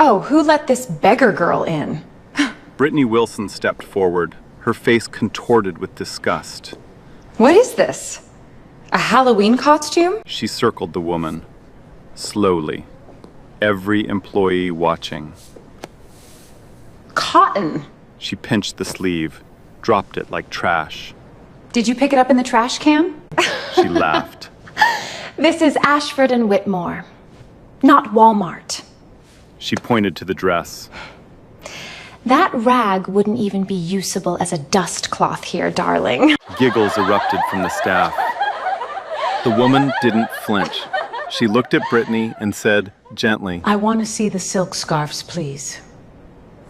Oh, who let this beggar girl in? Brittany Wilson stepped forward, her face contorted with disgust. What is this? A Halloween costume? She circled the woman, slowly, every employee watching. Cotton. She pinched the sleeve, dropped it like trash. Did you pick it up in the trash can? She laughed. This is Ashford and Whitmore, not Walmart. She pointed to the dress. That rag wouldn't even be usable as a dust cloth here, darling. Giggles erupted from the staff. The woman didn't flinch. She looked at Brittany and said, gently, I want to see the silk scarves, please.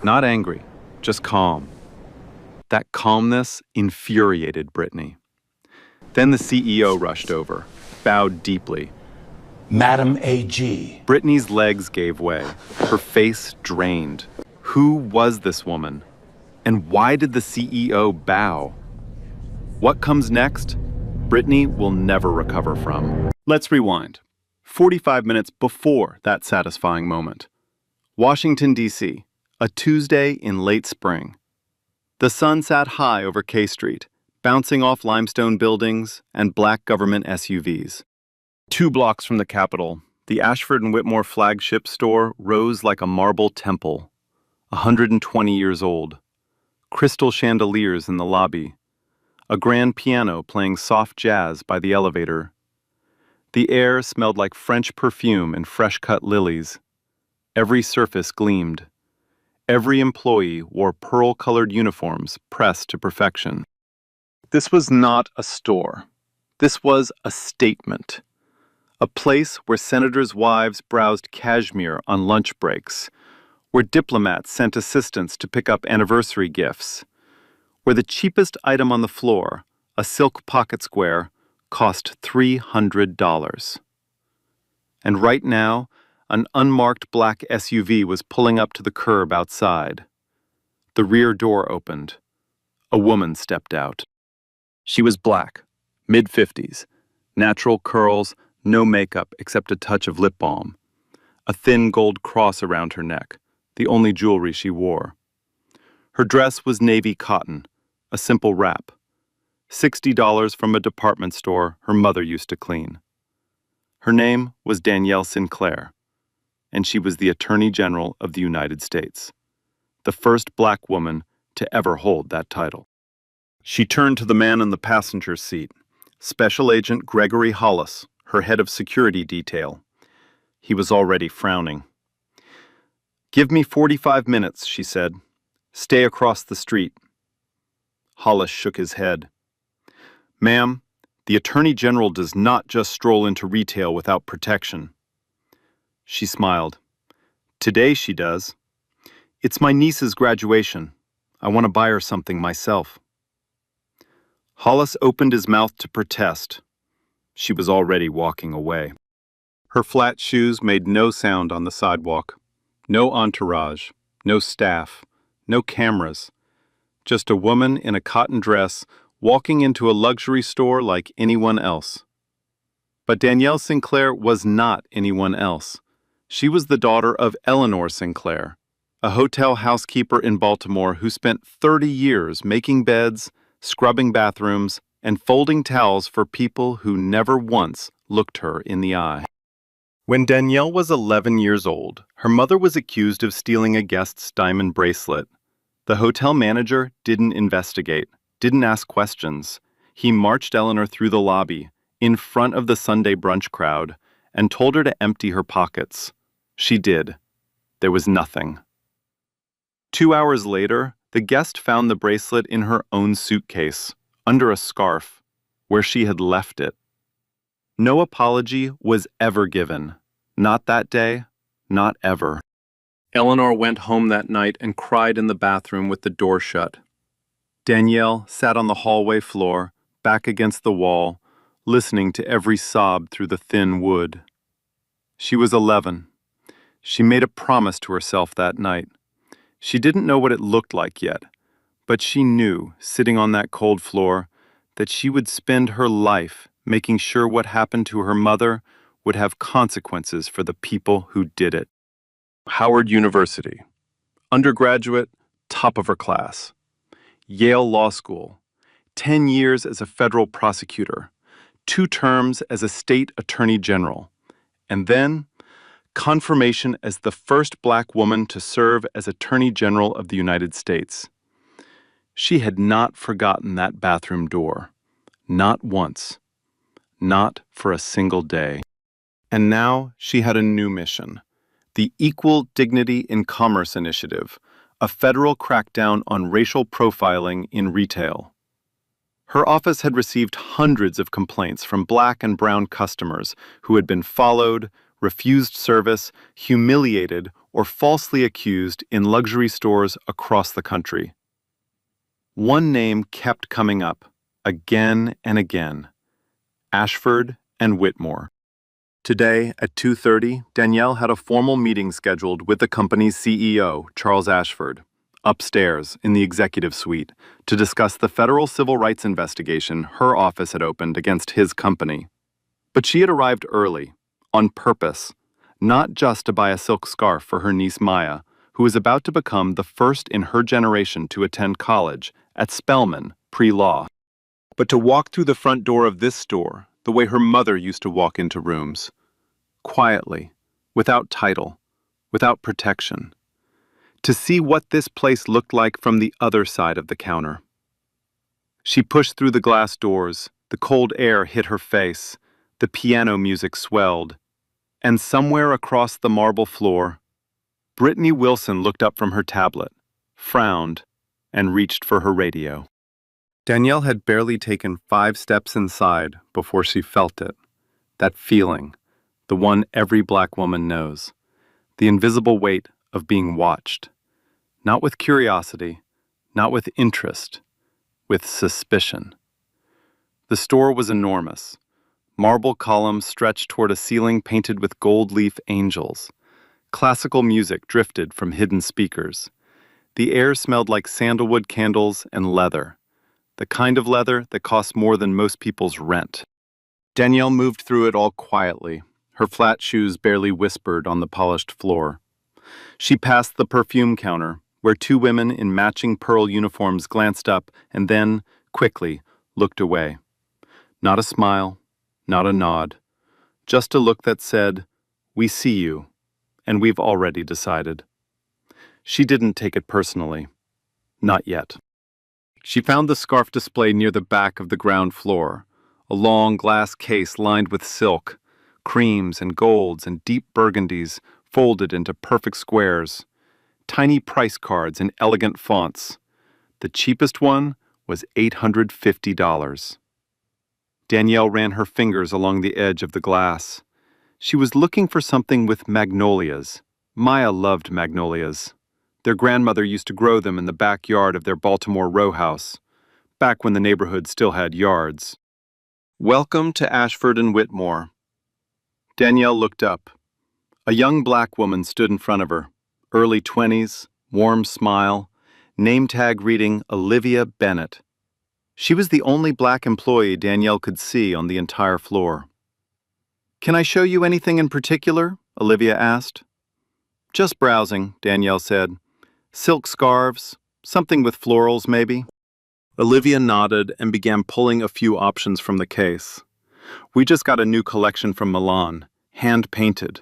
not angry, just calm. That calmness infuriated Brittany. Then the CEO rushed over, bowed deeply. Madam AG. Brittany's legs gave way, her face drained. Who was this woman? And why did the CEO bow? What comes next? Brittany will never recover from. Let's rewind. 45 minutes before that satisfying moment. Washington, D.C., a Tuesday in late spring. The sun sat high over K Street, bouncing off limestone buildings and black government SUVs. 2 blocks from the Capitol, the Ashford and Whitmore flagship store rose like a marble temple, 120 years old. Crystal chandeliers in the lobby, a grand piano playing soft jazz by the elevator. The air smelled like French perfume and fresh-cut lilies. Every surface gleamed. Every employee wore pearl-colored uniforms pressed to perfection. This was not a store. This was a statement. A place where senators' wives browsed cashmere on lunch breaks, where diplomats sent assistants to pick up anniversary gifts, where the cheapest item on the floor, a silk pocket square, cost $300. And right now, an unmarked black SUV was pulling up to the curb outside. The rear door opened. A woman stepped out. She was black, mid-50s, natural curls, no makeup except a touch of lip balm, a thin gold cross around her neck, the only jewelry she wore. Her dress was navy cotton, a simple wrap, $60 from a department store her mother used to clean. Her name was Danielle Sinclair, and she was the Attorney General of the United States, the first black woman to ever hold that title. She turned to the man in the passenger seat, Special Agent Gregory Hollis, her head of security detail. He was already frowning. "Give me 45 minutes," she said. "Stay across the street." Hollis shook his head. "Ma'am, the Attorney General does not just stroll into retail without protection." She smiled. "Today she does. It's my niece's graduation. I want to buy her something myself." Hollis opened his mouth to protest. She was already walking away. Her flat shoes made no sound on the sidewalk. No entourage, no staff, no cameras. Just a woman in a cotton dress walking into a luxury store like anyone else. But Danielle Sinclair was not anyone else. She was the daughter of Eleanor Sinclair, a hotel housekeeper in Baltimore who spent 30 years making beds, scrubbing bathrooms, and folding towels for people who never once looked her in the eye. When Danielle was 11 years old, her mother was accused of stealing a guest's diamond bracelet. The hotel manager didn't investigate, didn't ask questions. He marched Eleanor through the lobby, in front of the Sunday brunch crowd, and told her to empty her pockets. She did. There was nothing. 2 hours later, the guest found the bracelet in her own suitcase, under a scarf, where she had left it. No apology was ever given. Not that day, not ever. Eleanor went home that night and cried in the bathroom with the door shut. Danielle sat on the hallway floor, back against the wall, listening to every sob through the thin wood. She was 11. She made a promise to herself that night. She didn't know what it looked like yet, but she knew, sitting on that cold floor, that she would spend her life making sure what happened to her mother would have consequences for the people who did it. Howard University. Undergraduate, top of her class. Yale Law School. 10 years as a federal prosecutor. 2 terms as a state attorney general. And then, confirmation as the first black woman to serve as Attorney General of the United States. She had not forgotten that bathroom door. Not once. Not for a single day. And now she had a new mission. The Equal Dignity in Commerce Initiative, a federal crackdown on racial profiling in retail. Her office had received hundreds of complaints from black and brown customers who had been followed, refused service, humiliated, or falsely accused in luxury stores across the country. One name kept coming up, again and again: Ashford and Whitmore. Today, at 2:30, Danielle had a formal meeting scheduled with the company's CEO, Charles Ashford, upstairs in the executive suite, to discuss the federal civil rights investigation her office had opened against his company. But she had arrived early, on purpose, not just to buy a silk scarf for her niece Maya, who was about to become the first in her generation to attend college at Spelman, pre-law, but to walk through the front door of this store the way her mother used to walk into rooms, quietly, without title, without protection, to see what this place looked like from the other side of the counter. She pushed through the glass doors, the cold air hit her face, the piano music swelled, and somewhere across the marble floor, Brittany Wilson looked up from her tablet, frowned, and reached for her radio. Danielle had barely taken 5 steps inside before she felt it, that feeling, the one every black woman knows, the invisible weight of being watched, not with curiosity, not with interest, with suspicion. The store was enormous. Marble columns stretched toward a ceiling painted with gold leaf angels. Classical music drifted from hidden speakers. The air smelled like sandalwood candles and leather, the kind of leather that costs more than most people's rent. Danielle moved through it all quietly, her flat shoes barely whispered on the polished floor. She passed the perfume counter, where 2 women in matching pearl uniforms glanced up and then, quickly, looked away. Not a smile, not a nod, just a look that said, "We see you, and we've already decided." She didn't take it personally. Not yet. She found the scarf display near the back of the ground floor, a long glass case lined with silk, creams and golds and deep burgundies folded into perfect squares, tiny price cards in elegant fonts. The cheapest one was $850. Danielle ran her fingers along the edge of the glass. She was looking for something with magnolias. Maya loved magnolias. Their grandmother used to grow them in the backyard of their Baltimore row house, back when the neighborhood still had yards. "Welcome to Ashford and Whitmore." Danielle looked up. A young black woman stood in front of her, early 20s, warm smile, name tag reading Olivia Bennett. She was the only black employee Danielle could see on the entire floor. "Can I show you anything in particular?" Olivia asked. "Just browsing," Danielle said. "Silk scarves, something with florals maybe." Olivia nodded and began pulling a few options from the case. "We just got a new collection from Milan, hand-painted.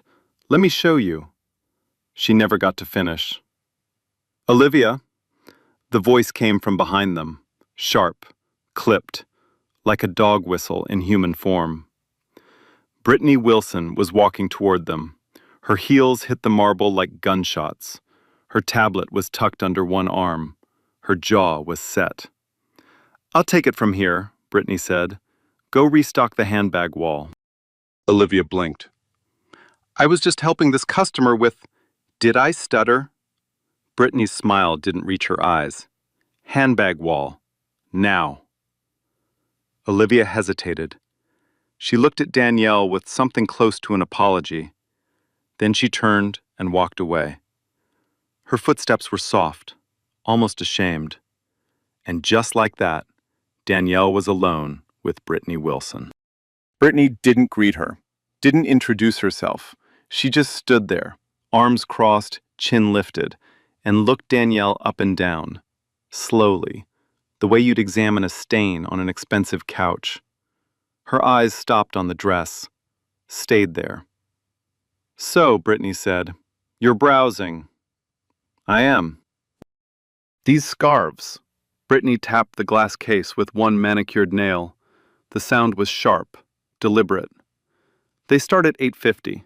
Let me show you." She never got to finish. "Olivia," the voice came from behind them, sharp, clipped, like a dog whistle in human form. Brittany Wilson was walking toward them. Her heels hit the marble like gunshots. Her tablet was tucked under one arm. Her jaw was set. "I'll take it from here," Brittany said. "Go restock the handbag wall." Olivia blinked. "I was just helping this customer with—" Did I stutter? Brittany's smile didn't reach her eyes. "Handbag wall. Now." Olivia hesitated. She looked at Danielle with something close to an apology. Then she turned and walked away. Her footsteps were soft, almost ashamed. And just like that, Danielle was alone with Brittany Wilson. Brittany didn't greet her, didn't introduce herself. She just stood there, arms crossed, chin lifted, and looked Danielle up and down, slowly, the way you'd examine a stain on an expensive couch. Her eyes stopped on the dress, stayed there. "So," Brittany said, "you're browsing." "I am." "These scarves." Brittany tapped the glass case with one manicured nail. The sound was sharp, deliberate. "They start at $850.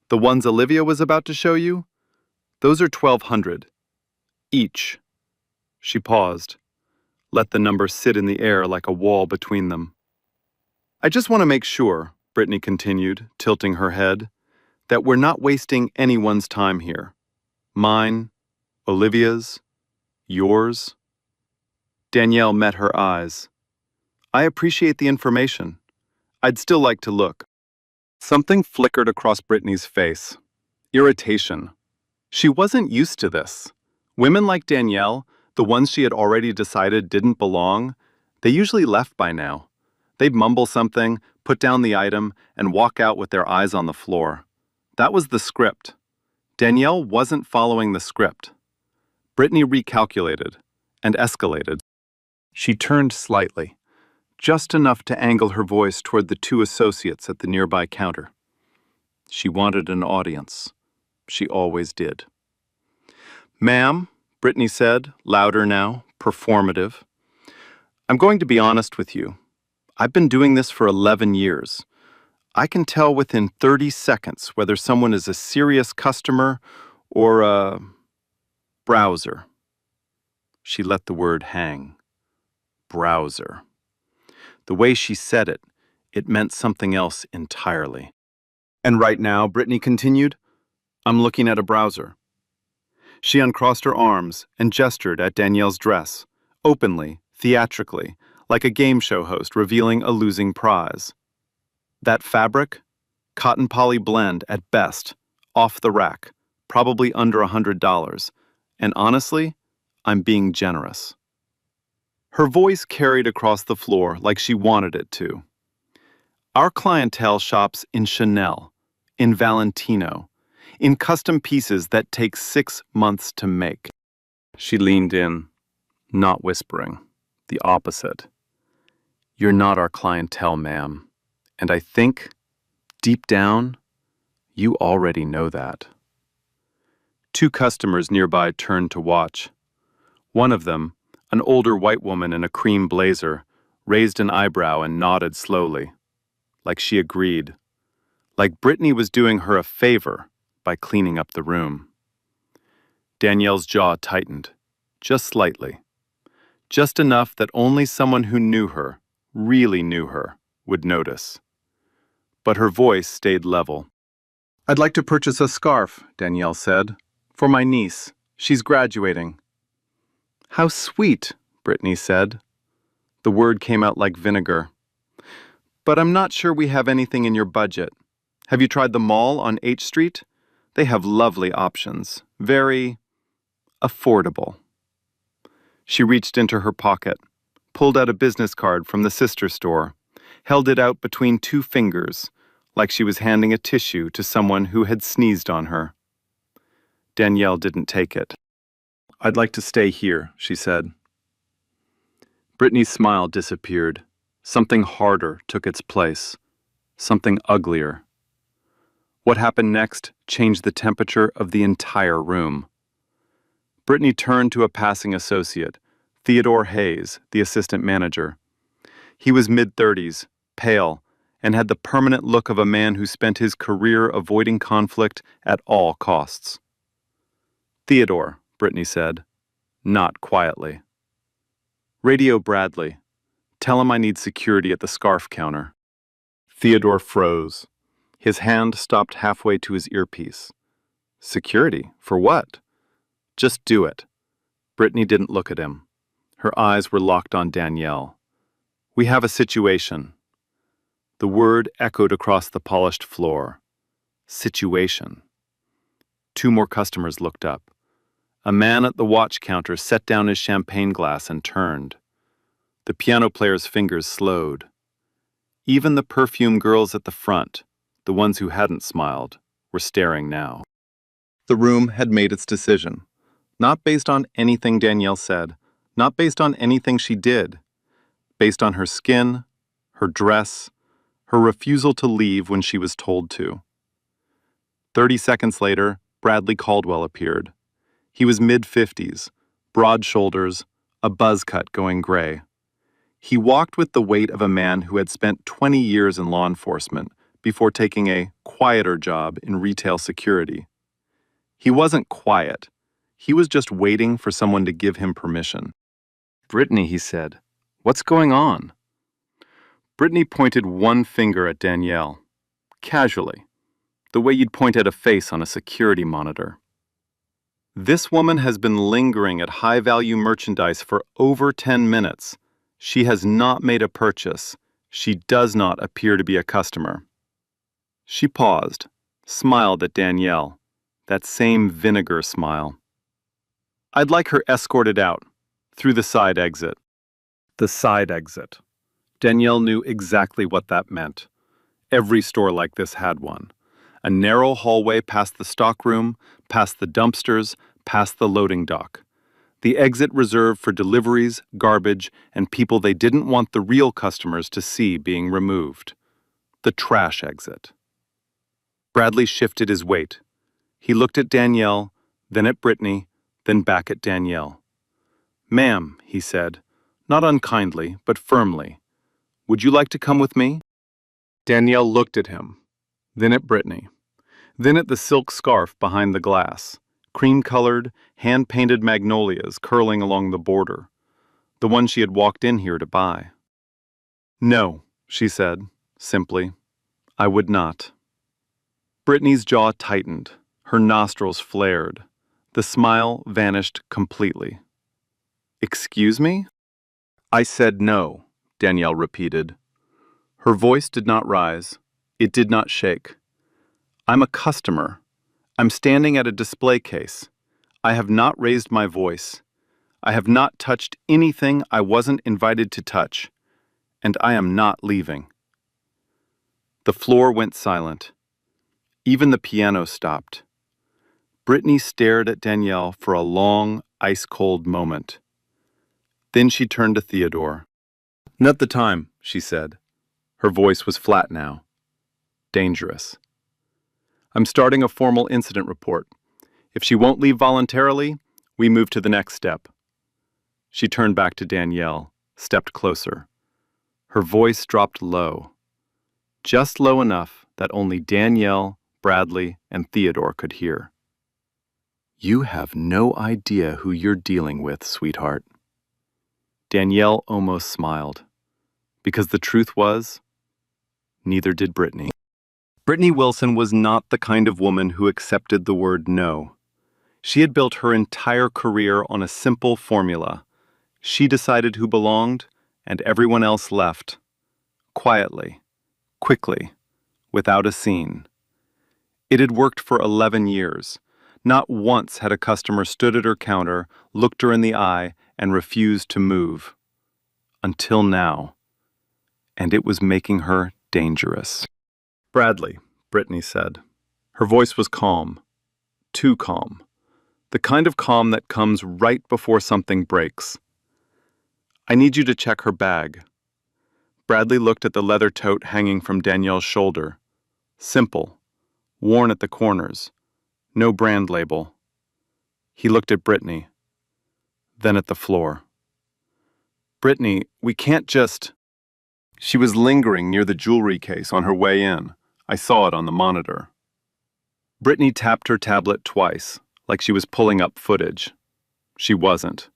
The ones Olivia was about to show you? Those are $1,200. Each." She paused, let the number sit in the air like a wall between them. "I just want to make sure," Brittany continued, tilting her head, "that we're not wasting anyone's time here. Mine, Olivia's, yours." Danielle met her eyes. "I appreciate the information. I'd still like to look." Something flickered across Brittany's face. Irritation. She wasn't used to this. Women like Danielle, the ones she had already decided didn't belong, they usually left by now. They'd mumble something, put down the item, and walk out with their eyes on the floor. That was the script. Danielle wasn't following the script. Brittany recalculated and escalated. She turned slightly, just enough to angle her voice toward the two associates at the nearby counter. She wanted an audience. She always did. "Ma'am," Brittany said, louder now, performative, "I'm going to be honest with you. I've been doing this for 11 years. I can tell within 30 seconds whether someone is a serious customer or a browser." She let the word hang. Browser. The way she said it, it meant something else entirely. "And right now," Brittany continued, "I'm looking at a browser." She uncrossed her arms and gestured at Danielle's dress, openly, theatrically, like a game show host revealing a losing prize. That fabric, cotton poly blend at best, off the rack, probably under $100, and honestly, I'm being generous. Her voice carried across the floor like she wanted it to. "Our clientele shops in Chanel, in Valentino, in custom pieces that take 6 months to make." She leaned in, not whispering, the opposite. "You're not our clientele, ma'am, and I think, deep down, you already know that." Two customers nearby turned to watch. One of them, an older white woman in a cream blazer, raised an eyebrow and nodded slowly, like she agreed, like Brittany was doing her a favor by cleaning up the room. Danielle's jaw tightened, just slightly, just enough that only someone who knew her, really knew her, would notice. But her voice stayed level. "I'd like to purchase a scarf," Danielle said, "for my niece. She's graduating." "How sweet," Brittany said. The word came out like vinegar. "But I'm not sure we have anything in your budget. Have you tried the mall on H Street? They have lovely options. Very affordable." She reached into her pocket, pulled out a business card from the sister store, held it out between two fingers, like she was handing a tissue to someone who had sneezed on her. Danielle didn't take it. "I'd like to stay here," she said. Brittany's smile disappeared. Something harder took its place. Something uglier. What happened next changed the temperature of the entire room. Brittany turned to a passing associate, Theodore Hayes, the assistant manager. He was mid-30s, pale, and had the permanent look of a man who spent his career avoiding conflict at all costs. "Theodore," Brittany said, not quietly. "Radio Bradley. Tell him I need security at the scarf counter." Theodore froze. His hand stopped halfway to his earpiece. "Security? For what?" "Just do it." Brittany didn't look at him. Her eyes were locked on Danielle. "We have a situation." The word echoed across the polished floor. Situation. Two more customers looked up. A man at the watch counter set down his champagne glass and turned. The piano player's fingers slowed. Even the perfume girls at the front, the ones who hadn't smiled, were staring now. The room had made its decision, not based on anything Danielle said, not based on anything she did, based on her skin, her dress, her refusal to leave when she was told to. 30 seconds later, Bradley Caldwell appeared. He was mid-50s, broad shoulders, a buzz cut going gray. He walked with the weight of a man who had spent 20 years in law enforcement before taking a quieter job in retail security. He wasn't quiet. He was just waiting for someone to give him permission. "Brittany," he said, "what's going on?" Brittany pointed one finger at Danielle, casually, the way you'd point at a face on a security monitor. "This woman has been lingering at high-value merchandise for over 10 minutes. She has not made a purchase. She does not appear to be a customer." She paused, smiled at Danielle, that same vinegar smile. "I'd like her escorted out, through the side exit." The side exit. Danielle knew exactly what that meant. Every store like this had one. A narrow hallway past the stockroom, past the dumpsters, past the loading dock. The exit reserved for deliveries, garbage, and people they didn't want the real customers to see being removed. The trash exit. Bradley shifted his weight. He looked at Danielle, then at Brittany, then back at Danielle. "Ma'am," he said, not unkindly, but firmly, "would you like to come with me?" Danielle looked at him, then at Brittany, then at the silk scarf behind the glass, cream-colored, hand-painted magnolias curling along the border, the one she had walked in here to buy. "No," she said, simply, "I would not." Brittany's jaw tightened, her nostrils flared. The smile vanished completely. "Excuse me?" "I said no," Danielle repeated. Her voice did not rise. It did not shake. "I'm a customer. I'm standing at a display case. I have not raised my voice. I have not touched anything I wasn't invited to touch. And I am not leaving." The floor went silent. Even the piano stopped. Brittany stared at Danielle for a long, ice-cold moment. Then she turned to Theodore. "Not the time," she said. Her voice was flat now. "Dangerous. I'm starting a formal incident report. If she won't leave voluntarily, we move to the next step." She turned back to Danielle, stepped closer. Her voice dropped low, just low enough that only Danielle, Bradley, and Theodore could hear. "You have no idea who you're dealing with, sweetheart." Danielle almost smiled, because the truth was, neither did Brittany. Brittany Wilson was not the kind of woman who accepted the word no. She had built her entire career on a simple formula. She decided who belonged, and everyone else left. Quietly, quickly, without a scene. It had worked for 11 years. Not once had a customer stood at her counter, looked her in the eye, and refused to move. Until now. And it was making her dangerous. "Bradley," Brittany said. Her voice was calm. Too calm. The kind of calm that comes right before something breaks. "I need you to check her bag." Bradley looked at the leather tote hanging from Danielle's shoulder. Simple. Worn at the corners. No brand label. He looked at Brittany. Then at the floor. "Brittany, we can't just..." She was lingering near the jewelry case on her way in. I saw it on the monitor. Brittany tapped her tablet twice, like she was pulling up footage. She wasn't.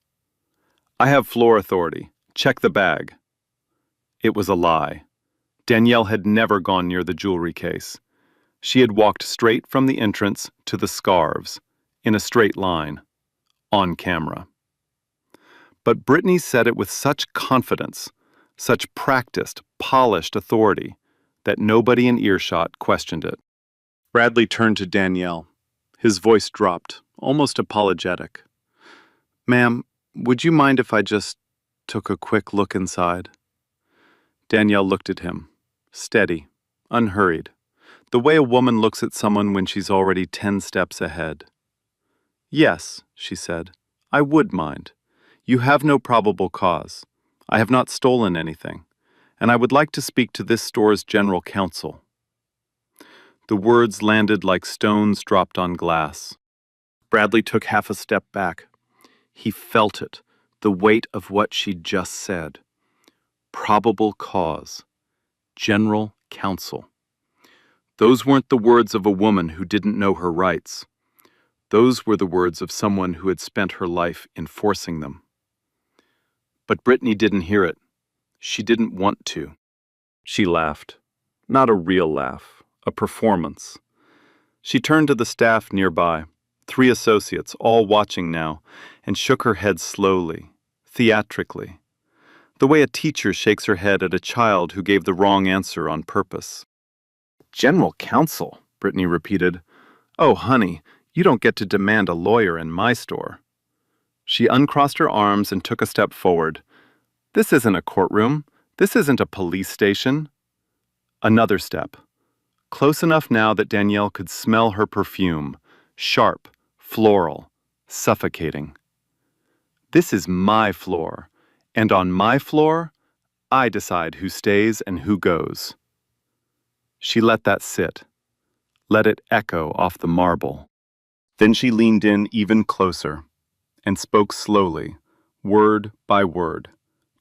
"I have floor authority. Check the bag." It was a lie. Danielle had never gone near the jewelry case. She had walked straight from the entrance to the scarves, in a straight line, on camera. But Brittany said it with such confidence, such practiced, polished authority, that nobody in earshot questioned it. Bradley turned to Danielle. His voice dropped, almost apologetic. "Ma'am, would you mind if I just took a quick look inside?" Danielle looked at him, steady, unhurried, the way a woman looks at someone when she's already 10 steps ahead. Yes, she said, I would mind. You have no probable cause. I have not stolen anything, and I would like to speak to this store's general counsel. The words landed like stones dropped on glass. Bradley took half a step back. He felt it, the weight of what she'd just said. Probable cause. General counsel. Those weren't the words of a woman who didn't know her rights. Those were the words of someone who had spent her life enforcing them. But Brittany didn't hear it. She didn't want to. She laughed. Not a real laugh, a performance. She turned to the staff nearby, 3 associates, all watching now, and shook her head slowly, theatrically, the way a teacher shakes her head at a child who gave the wrong answer on purpose. General counsel, Brittany repeated. Oh, honey, you don't get to demand a lawyer in my store. She uncrossed her arms and took a step forward. This isn't a courtroom. This isn't a police station. Another step. Close enough now that Danielle could smell her perfume, sharp, floral, suffocating. This is my floor, and on my floor, I decide who stays and who goes. She let that sit, let it echo off the marble. Then she leaned in even closer and spoke slowly, word by word,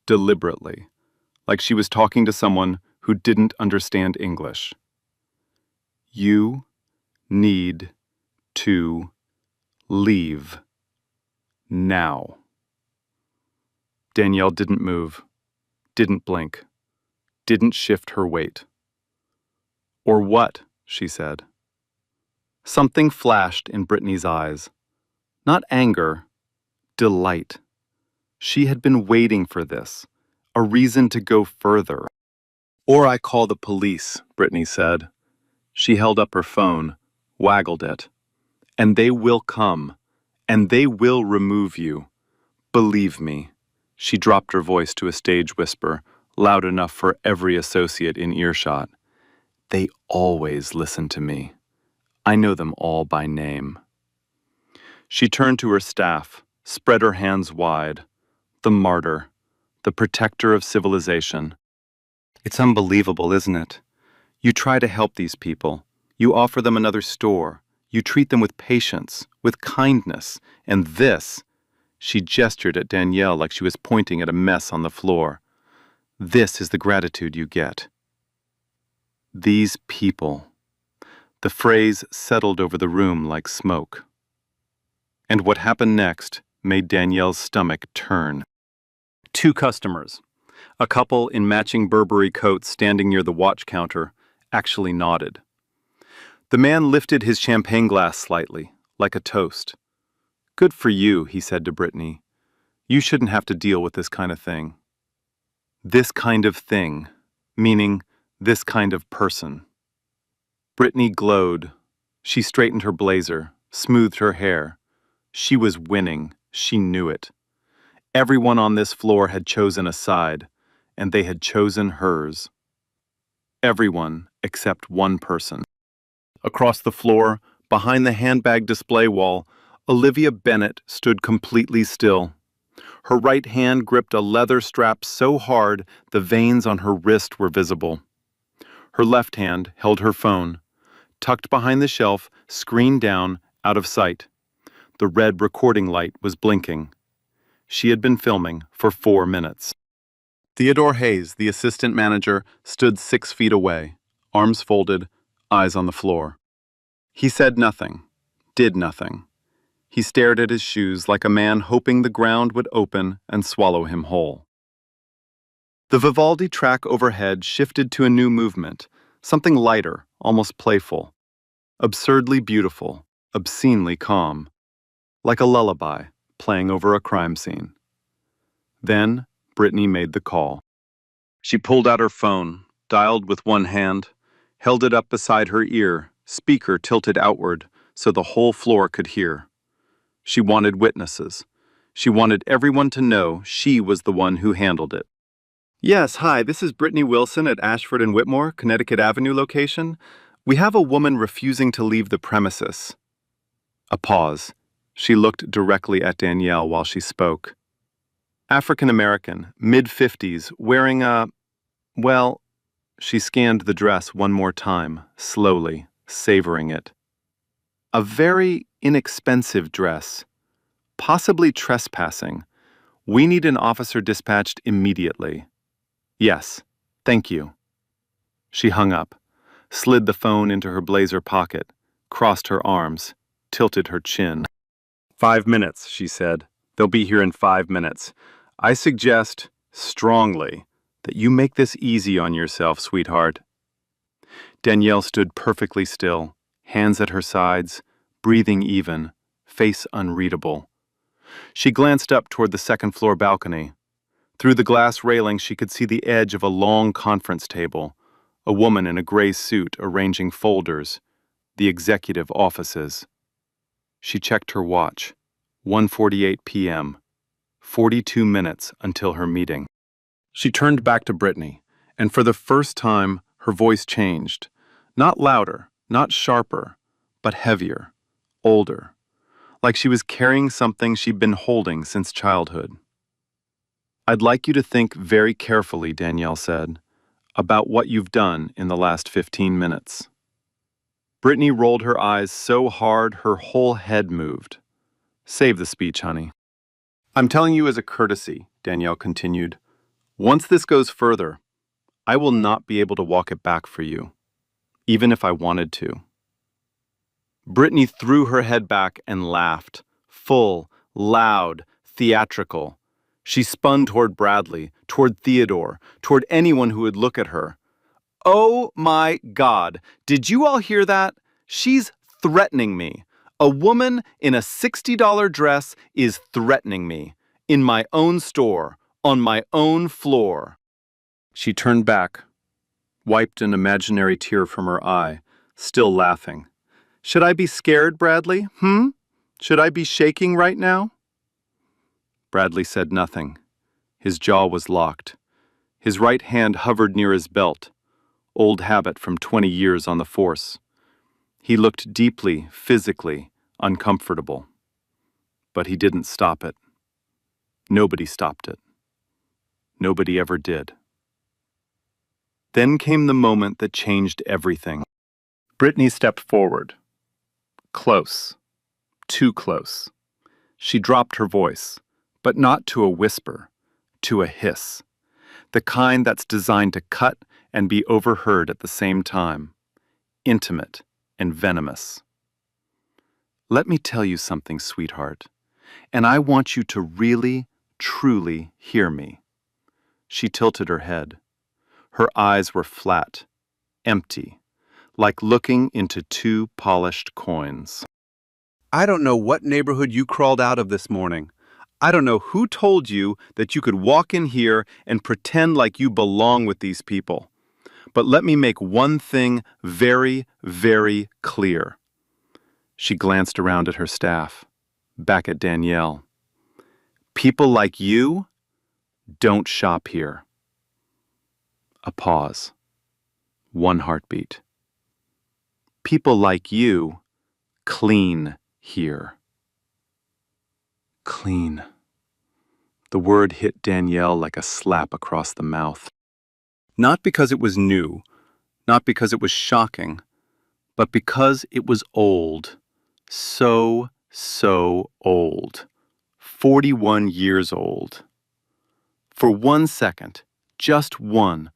deliberately, like she was talking to someone who didn't understand English. You need to leave now. Danielle didn't move, didn't blink, didn't shift her weight. Or what? She said. Something flashed in Brittany's eyes. Not anger, delight. She had been waiting for this, a reason to go further. Or I call the police, Brittany said. She held up her phone, waggled it. And they will come, and they will remove you. Believe me. She dropped her voice to a stage whisper, loud enough for every associate in earshot. They always listen to me. I know them all by name. She turned to her staff, spread her hands wide. The martyr, the protector of civilization. It's unbelievable, isn't it? You try to help these people. You offer them another store. You treat them with patience, with kindness. And this, she gestured at Danielle like she was pointing at a mess on the floor. This is the gratitude you get. These people. The phrase settled over the room like smoke. And what happened next made Danielle's stomach turn. 2 customers, a couple in matching Burberry coats standing near the watch counter, actually nodded. The man lifted his champagne glass slightly, like a toast. Good for you, he said to Brittany. You shouldn't have to deal with this kind of thing. This kind of thing, meaning this kind of person. Brittany glowed. She straightened her blazer, smoothed her hair. She was winning. She knew it. Everyone on this floor had chosen a side, and they had chosen hers. Everyone except one person. Across the floor, behind the handbag display wall, Olivia Bennett stood completely still. Her right hand gripped a leather strap so hard the veins on her wrist were visible. Her left hand held her phone, tucked behind the shelf, screen down, out of sight. The red recording light was blinking. She had been filming for 4 minutes. Theodore Hayes, the assistant manager, stood 6 feet away, arms folded, eyes on the floor. He said nothing, did nothing. He stared at his shoes like a man hoping the ground would open and swallow him whole. The Vivaldi track overhead shifted to a new movement, something lighter, almost playful. Absurdly beautiful, obscenely calm. Like a lullaby playing over a crime scene. Then Brittany made the call. She pulled out her phone, dialed with one hand, held it up beside her ear, speaker tilted outward so the whole floor could hear. She wanted witnesses. She wanted everyone to know she was the one who handled it. Yes, hi, this is Brittany Wilson at Ashford and Whitmore, Connecticut Avenue location. We have a woman refusing to leave the premises. A pause. She looked directly at Danielle while she spoke. African American, mid-50s, wearing well, she scanned the dress one more time, slowly, savoring it. A very inexpensive dress, possibly trespassing. We need an officer dispatched immediately. Yes, thank you. She hung up, slid the phone into her blazer pocket, crossed her arms, tilted her chin. 5 minutes, she said. They'll be here in 5 minutes. I suggest, strongly, that you make this easy on yourself, sweetheart. Danielle stood perfectly still, hands at her sides, breathing even, face unreadable. She glanced up toward the second-floor balcony. Through the glass railing, she could see the edge of a long conference table, a woman in a gray suit arranging folders, the executive offices. She checked her watch. 1:48 p.m. 42 minutes until her meeting. She turned back to Brittany, and for the first time, her voice changed. Not louder, not sharper, but heavier, older, like she was carrying something she'd been holding since childhood. I'd like you to think very carefully, Danielle said, about what you've done in the last 15 minutes. Brittany rolled her eyes so hard her whole head moved. Save the speech, honey. I'm telling you as a courtesy, Danielle continued. Once this goes further, I will not be able to walk it back for you, even if I wanted to. Brittany threw her head back and laughed, full, loud, theatrical. She spun toward Bradley, toward Theodore, toward anyone who would look at her. Oh my God, did you all hear that? She's threatening me. A woman in a $60 dress is threatening me. In my own store, on my own floor. She turned back, wiped an imaginary tear from her eye, still laughing. Should I be scared, Bradley? Should I be shaking right now? Bradley said nothing. His jaw was locked. His right hand hovered near his belt, old habit from 20 years on the force. He looked deeply, physically, uncomfortable. But he didn't stop it. Nobody stopped it. Nobody ever did. Then came the moment that changed everything. Brittany stepped forward. Close. Too close. She dropped her voice, but not to a whisper, to a hiss. The kind that's designed to cut and be overheard at the same time. Intimate and venomous. Let me tell you something, sweetheart, and I want you to really, truly hear me. She tilted her head. Her eyes were flat, empty, like looking into two polished coins. I don't know what neighborhood you crawled out of this morning. I don't know who told you that you could walk in here and pretend like you belong with these people. But let me make one thing very, very clear. She glanced around at her staff, back at Danielle. People like you don't shop here. A pause. One heartbeat. People like you clean here. Clean. The word hit Danielle like a slap across the mouth. Not because it was new, not because it was shocking, but because it was old. So old. 41 years old. For 1 second, just one,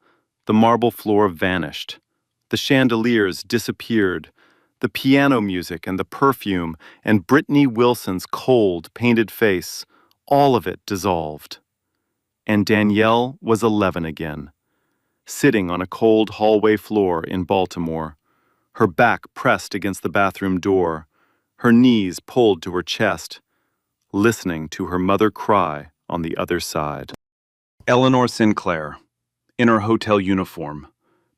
the marble floor vanished. The chandeliers disappeared. The piano music and the perfume and Brittany Wilson's cold, painted face, all of it dissolved. And Danielle was 11 again, sitting on a cold hallway floor in Baltimore, her back pressed against the bathroom door, her knees pulled to her chest, listening to her mother cry on the other side. Eleanor Sinclair, in her hotel uniform,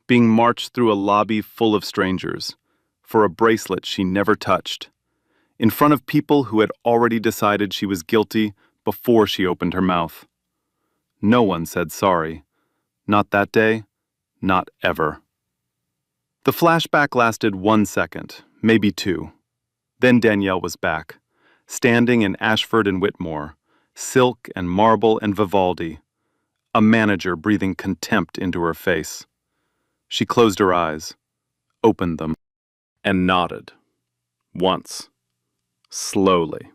being marched through a lobby full of strangers, for a bracelet she never touched, in front of people who had already decided she was guilty before she opened her mouth. No one said sorry. Not that day, not ever. The flashback lasted 1 second, maybe 2. Then Danielle was back, standing in Ashford and Whitmore, silk and marble and Vivaldi, a manager breathing contempt into her face. She closed her eyes, opened them, and nodded. Once. Slowly.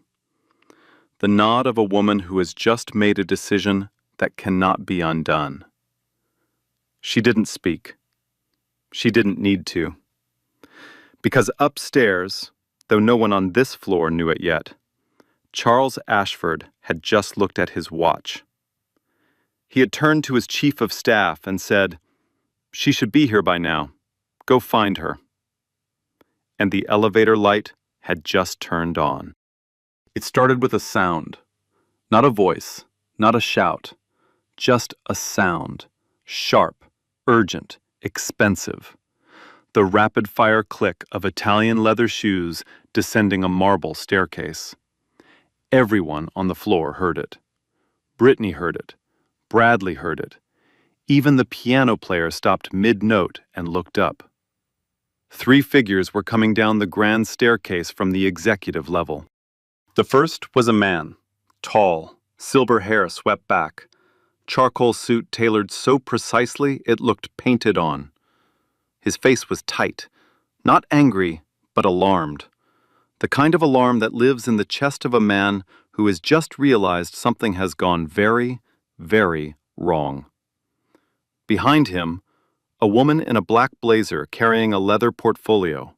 The nod of a woman who has just made a decision that cannot be undone. She didn't speak. She didn't need to. Because upstairs, though no one on this floor knew it yet, Charles Ashford had just looked at his watch. He had turned to his chief of staff and said, "She should be here by now. Go find her." And the elevator light had just turned on. It started with a sound. Not a voice, not a shout. Just a sound. Sharp, urgent, expensive. The rapid-fire click of Italian leather shoes descending a marble staircase. Everyone on the floor heard it. Brittany heard it. Bradley heard it. Even the piano player stopped mid-note and looked up. 3 figures were coming down the grand staircase from the executive level. The first was a man, tall, silver hair swept back, charcoal suit tailored so precisely it looked painted on. His face was tight, not angry, but alarmed. The kind of alarm that lives in the chest of a man who has just realized something has gone very, very wrong. Behind him, a woman in a black blazer carrying a leather portfolio,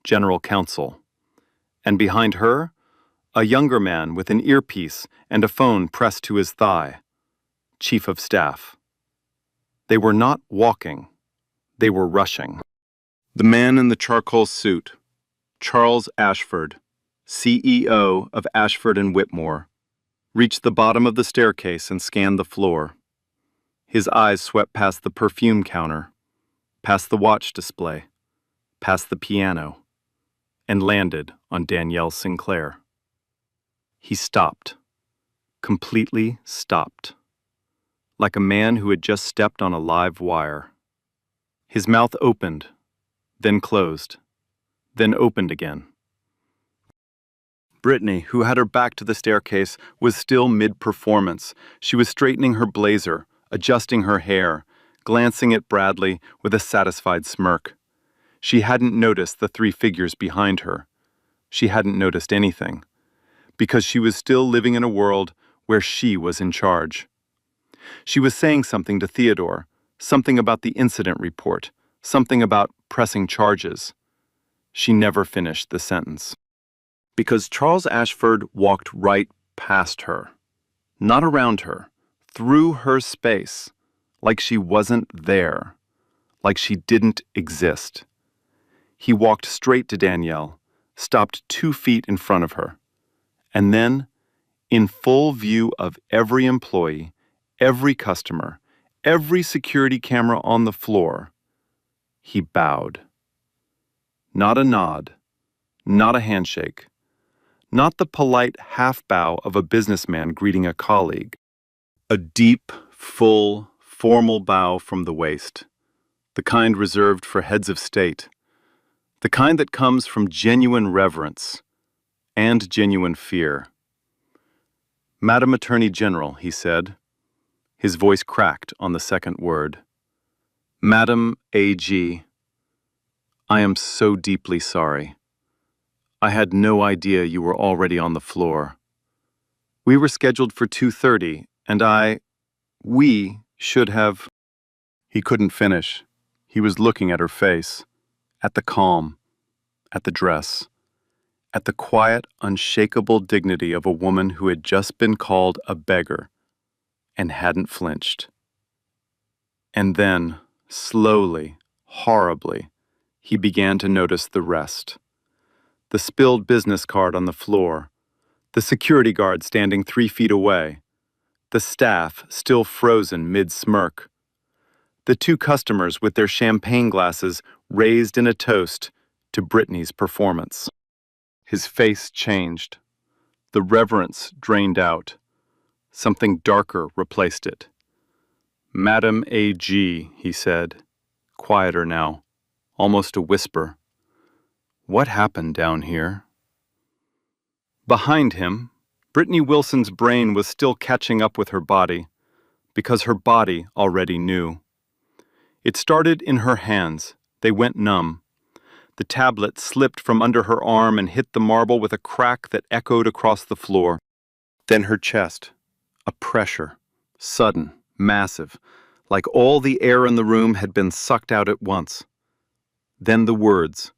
general counsel. And behind her, a younger man with an earpiece and a phone pressed to his thigh, chief of staff. They were not walking. They were rushing. The man in the charcoal suit, Charles Ashford, CEO of Ashford and Whitmore, reached the bottom of the staircase and scanned the floor. His eyes swept past the perfume counter, past the watch display, past the piano, and landed on Danielle Sinclair. He stopped, completely stopped, like a man who had just stepped on a live wire. His mouth opened, then closed, then opened again. Brittany, who had her back to the staircase, was still mid-performance. She was straightening her blazer, adjusting her hair, glancing at Bradley with a satisfied smirk. She hadn't noticed the 3 figures behind her. She hadn't noticed anything, because she was still living in a world where she was in charge. She was saying something to Theodore, something about the incident report, something about pressing charges. She never finished the sentence. Because Charles Ashford walked right past her, not around her, through her space, like she wasn't there, like she didn't exist. He walked straight to Danielle, stopped 2 feet in front of her, and then, in full view of every employee, every customer, every security camera on the floor, he bowed. Not a nod, not a handshake, not the polite half-bow of a businessman greeting a colleague. A deep, full, formal bow from the waist, the kind reserved for heads of state, the kind that comes from genuine reverence and genuine fear. "Madam Attorney General," he said. His voice cracked on the second word. "Madam A.G., I am so deeply sorry. I had no idea you were already on the floor. We were scheduled for 2:30, and we should have..." He couldn't finish. He was looking at her face, at the calm, at the dress, at the quiet, unshakable dignity of a woman who had just been called a beggar and hadn't flinched. And then, slowly, horribly, he began to notice the rest. The spilled business card on the floor, the security guard standing 3 feet away, the staff still frozen mid-smirk, the 2 customers with their champagne glasses raised in a toast to Brittany's performance. His face changed. The reverence drained out. Something darker replaced it. "Madam A.G.," he said, quieter now, almost a whisper. "What happened down here?" Behind him, Brittany Wilson's brain was still catching up with her body, because her body already knew. It started in her hands. They went numb. The tablet slipped from under her arm and hit the marble with a crack that echoed across the floor. Then her chest. A pressure. Sudden, massive, like all the air in the room had been sucked out at once. Then the words.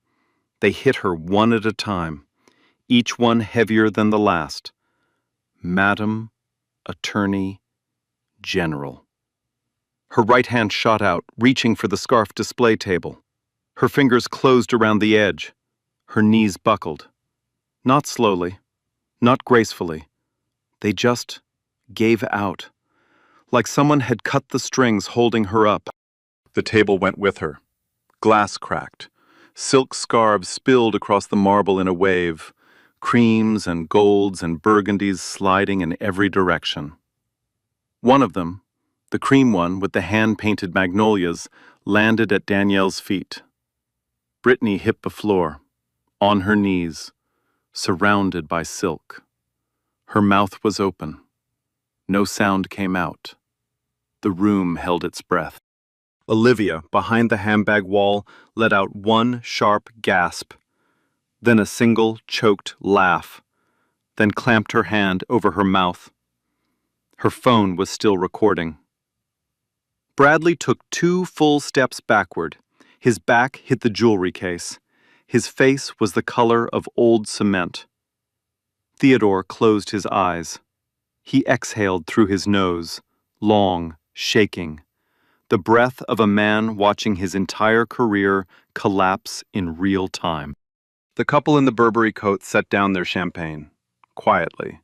They hit her one at a time, each one heavier than the last. Madam Attorney General. Her right hand shot out, reaching for the scarf display table. Her fingers closed around the edge. Her knees buckled. Not slowly, not gracefully. They just gave out, like someone had cut the strings holding her up. The table went with her. Glass cracked. Silk scarves spilled across the marble in a wave. Creams and golds and burgundies sliding in every direction. One of them, the cream one with the hand-painted magnolias, landed at Danielle's feet. Brittany hit the floor, on her knees, surrounded by silk. Her mouth was open. No sound came out. The room held its breath. Olivia, behind the handbag wall, let out one sharp gasp, then a single choked laugh, then clamped her hand over her mouth. Her phone was still recording. Bradley took 2 full steps backward. His back hit the jewelry case. His face was the color of old cement. Theodore closed his eyes. He exhaled through his nose, long, shaking, the breath of a man watching his entire career collapse in real time. The couple in the Burberry coat set down their champagne, quietly.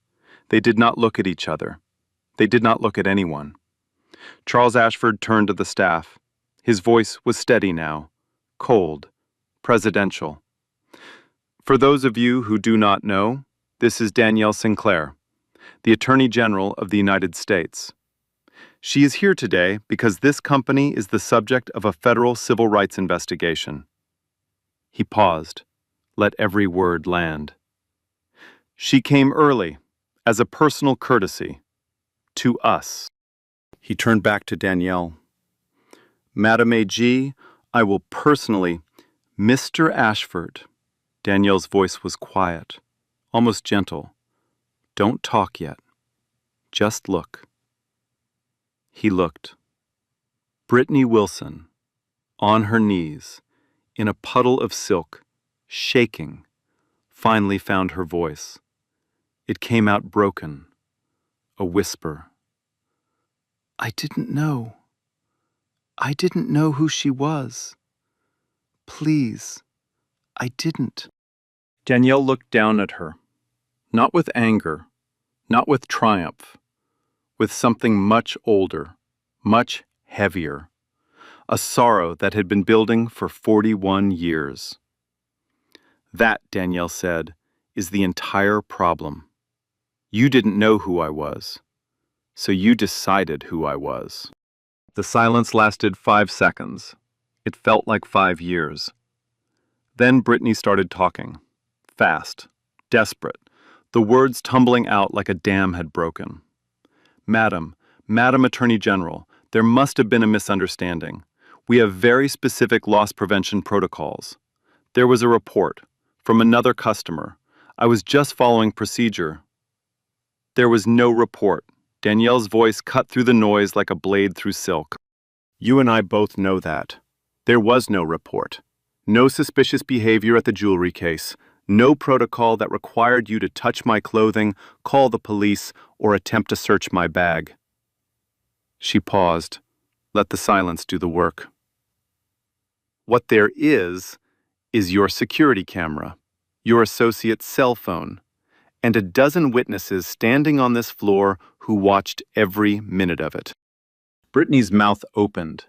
They did not look at each other. They did not look at anyone. Charles Ashford turned to the staff. His voice was steady now, cold, presidential. For those of you who do not know, this is Danielle Sinclair, the Attorney General of the United States. She is here today because this company is the subject of a federal civil rights investigation. He paused, let every word land. She came early, as a personal courtesy, to us. He turned back to Danielle. Madam AG, I will personally, Mr. Ashford. Danielle's voice was quiet, almost gentle. Don't talk yet. Just look. He looked. Brittany Wilson, on her knees, in a puddle of silk, shaking, finally found her voice. It came out broken, a whisper. I didn't know. I didn't know who she was. Please, I didn't. Danielle looked down at her, not with anger, not with triumph, with something much older, much heavier, a sorrow that had been building for 41 years. That, Danielle said, is the entire problem. You didn't know who I was, so you decided who I was. The silence lasted 5 seconds. It felt like 5 years. Then Brittany started talking, fast, desperate, the words tumbling out like a dam had broken. Madam Attorney General, there must have been a misunderstanding. We have very specific loss prevention protocols. There was a report from another customer. I was just following procedure. There was no report. Danielle's voice cut through the noise like a blade through silk. You and I both know that. There was no report. No suspicious behavior at the jewelry case. No protocol that required you to touch my clothing, call the police, or attempt to search my bag. She paused. Let the silence do the work. What there is your security camera, your associate's cell phone, and a dozen witnesses standing on this floor who watched every minute of it. Brittany's mouth opened.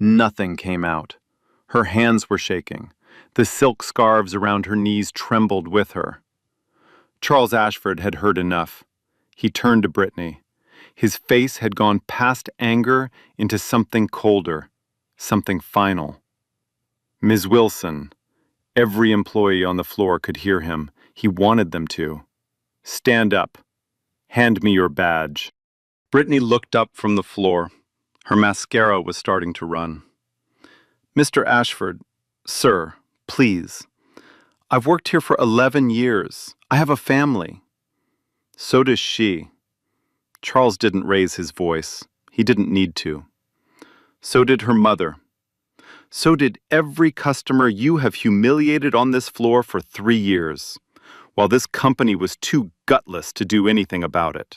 Nothing came out. Her hands were shaking. The silk scarves around her knees trembled with her. Charles Ashford had heard enough. He turned to Brittany. His face had gone past anger into something colder, something final. Ms. Wilson, every employee on the floor could hear him. He wanted them to. Stand up. Hand me your badge. Brittany looked up from the floor. Her mascara was starting to run. Mr. Ashford, sir, please. I've worked here for 11 years. I have a family. So does she. Charles didn't raise his voice. He didn't need to. So did her mother. So did every customer you have humiliated on this floor for 3 years, while this company was too gutless to do anything about it.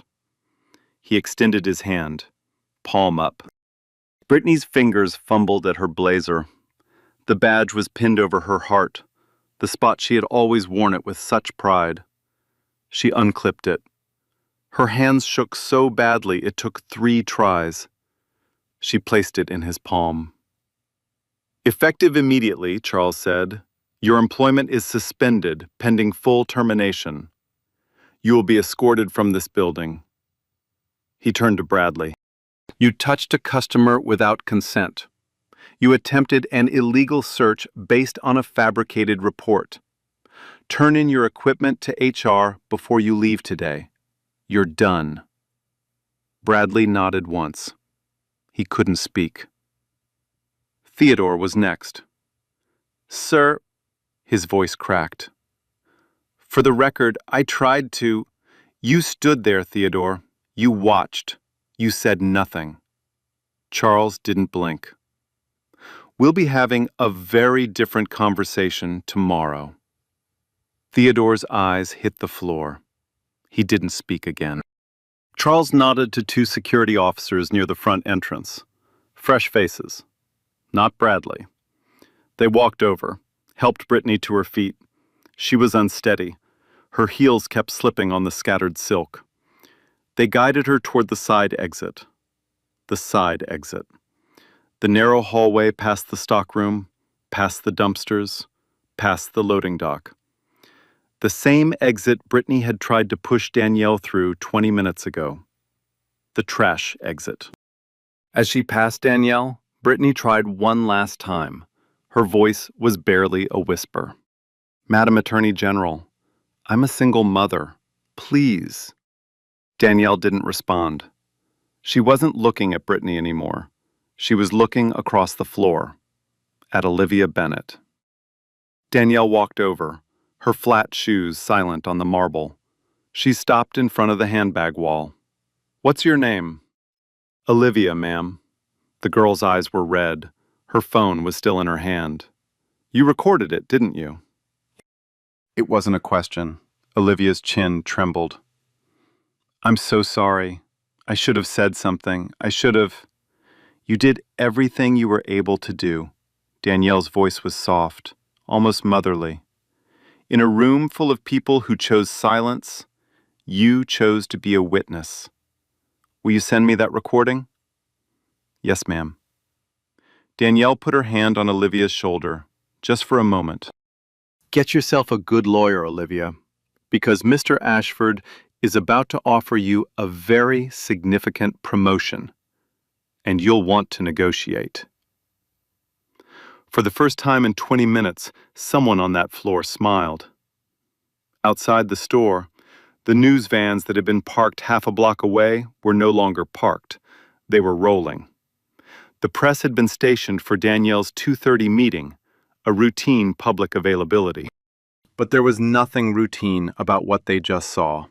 He extended his hand, palm up. Brittany's fingers fumbled at her blazer. The badge was pinned over her heart, the spot she had always worn it with such pride. She unclipped it. Her hands shook so badly it took 3 tries. She placed it in his palm. Effective immediately, Charles said, your employment is suspended pending full termination. You will be escorted from this building. He turned to Bradley. You touched a customer without consent. You attempted an illegal search based on a fabricated report. Turn in your equipment to HR before you leave today. You're done. Bradley nodded once. He couldn't speak. Theodore was next. Sir, his voice cracked. For the record, I tried to. You stood there, Theodore. You watched. You said nothing. Charles didn't blink. We'll be having a very different conversation tomorrow. Theodore's eyes hit the floor. He didn't speak again. Charles nodded to 2 security officers near the front entrance. Fresh faces. Not Bradley. They walked over, helped Brittany to her feet. She was unsteady. Her heels kept slipping on the scattered silk. They guided her toward the side exit. The side exit. The narrow hallway past the stockroom, past the dumpsters, past the loading dock. The same exit Brittany had tried to push Danielle through 20 minutes ago. The trash exit. As she passed Danielle, Brittany tried one last time. Her voice was barely a whisper. Madam Attorney General, I'm a single mother. Please. Danielle didn't respond. She wasn't looking at Brittany anymore. She was looking across the floor, at Olivia Bennett. Danielle walked over, her flat shoes silent on the marble. She stopped in front of the handbag wall. What's your name? Olivia, ma'am. The girl's eyes were red. Her phone was still in her hand. You recorded it, didn't you? It wasn't a question. Olivia's chin trembled. I'm so sorry. I should have said something. I should have. You did everything you were able to do. Danielle's voice was soft, almost motherly. In a room full of people who chose silence, you chose to be a witness. Will you send me that recording? Yes, ma'am. Danielle put her hand on Olivia's shoulder, just for a moment. Get yourself a good lawyer, Olivia, because Mr. Ashford is about to offer you a very significant promotion, and you'll want to negotiate. For the first time in 20 minutes, someone on that floor smiled. Outside the store, the news vans that had been parked half a block away were no longer parked. They were rolling. The press had been stationed for Danielle's 2:30 meeting, a routine public availability. But there was nothing routine about what they just saw.